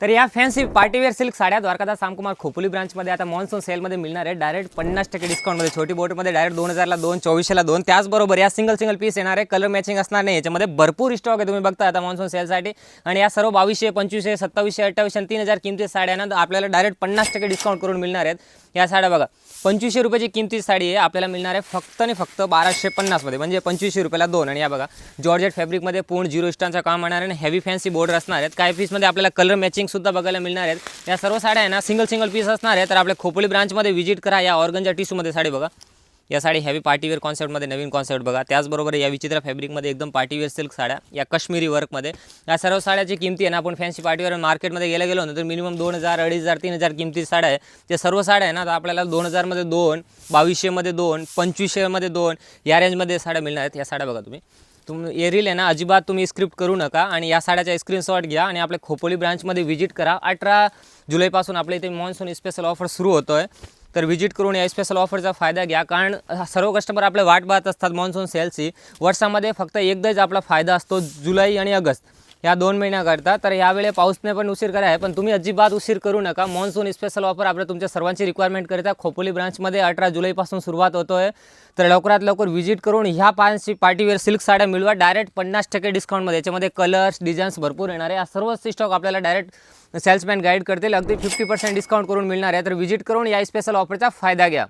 तर या fancy party wear silk साड्या द्वारकादास रामकुमार खोपोली ब्रांचमध्ये आता मॉन्सून सेलमध्ये मिळणार आहे डायरेक्ट 50% डिस्काउंटमध्ये। छोटी बोटमध्ये डायरेक्ट 2000ला 2, 2400ला 2। त्याचबरोबर या सिंगल पीस येणार आहे, कलर मॅचिंग असणार नाही। याच्यामध्ये भरपूर स्टॉक आहे, तुम्ही बघता आता मॉन्सून सेलसाठी। आणि या सर्व 2200, 2500, 2700, 2800 आणि 3000 किमती साड्यांना आपल्याला डायरेक्ट 50% डिस्काउंट करून मिळणार आहेत। या साड्या बघा 2500 रुपयाची किमती साडी आहे, आपल्याला मिळणार आहे फक्त आणि फक्त 1250 मध्ये, म्हणजे 2500 रुपयाला 2। आणि या बघा जॉर्जेट फॅब्रिकमध्ये पूर्ण 0 स्टोनचं काम होणार आहे आणि हेवी फॅन्सी बॉर्डर असणार आहेत। काही पीसमध्ये आपल्याला कलर मॅचिंग सुद्धा बघायला मिळणार आहेत। या सर्व साड्या आहे ना सिंगल पीस असणार आहे। तर आपल्या खोपोली ब्रांचमध्ये व्हिजिट करा। या ऑर्गनच्या टिश्यूमध्ये साडी बघा, या साडी हेवी पार्टीवेअर कॉन्सेप्टमध्ये नवीन कॉन्सेप्ट बघा। त्याचबरोबर या विचित्र फॅब्रिकमध्ये एकदम पार्टीवेअर सिल्क साड्या, या काश्मीरी वर्कमध्ये। या सर्व साड्याची किमती आहे ना आपण फॅन्सी पार्टीवेअर मार्केटमध्ये गेलो ना तर मिनिमम 2000, 2500, 3000 किमती साड्या आहे। त्या सर्व साड्या आहे ना तर आपल्याला 2000 मध्ये 2, 2200 मध्ये 2, 2500 मध्ये 2 या रेंजमध्ये साड्या मिळणार आहेत। या साड्या बघा तुम्ही एरिल आहे ना अजिबात तुम्ही स्क्रिप्ट करू नका आणि या साड्याचा स्क्रीनशॉट घ्या आणि आपल्या खोपोली ब्रांचमध्ये व्हिजिट करा। 18 जुलैपासून आपल्या इथे मॉन्सून स्पेशल ऑफर सुरू होतो आहे, तर व्हिजिट करून या स्पेशल ऑफरचा फायदा घ्या। कारण सर्व कस्टमर आपले वाट पाहत असतात मॉन्सून सेलची। वर्षामध्ये फक्त एकदाच आपला फायदा असतो, जुलै आणि ऑगस्ट या 2 महिन्याकरता। तर यावेळी पाऊसने पण उशीर करा आहे, पण तुम्ही अजिबात उशीर करू नका। मॉन्सून स्पेशल ऑफर आपल्या तुमच्या सर्वांची रिक्वायरमेंट करिता खोपोली ब्रांचमध्ये 18 जुलैपासून सुरुवात होतो आहे। तर लवकरात लवकर व्हिजिट करून ह्या पार्टीवेअर सिल्क साड्या मिळवा डायरेक्ट 50% डिस्काउंटमध्ये। याच्यामध्ये कलर्स डिझाईन्स भरपूर येणार आहे। सर्व स्टॉक आपल्याला डायरेक्ट सेल्समॅन गाईड करतील, अगदी 50% डिस्काउंट करून मिळणार आहे। तर व्हिजिट करून या स्पेशल ऑफरचा फायदा घ्या।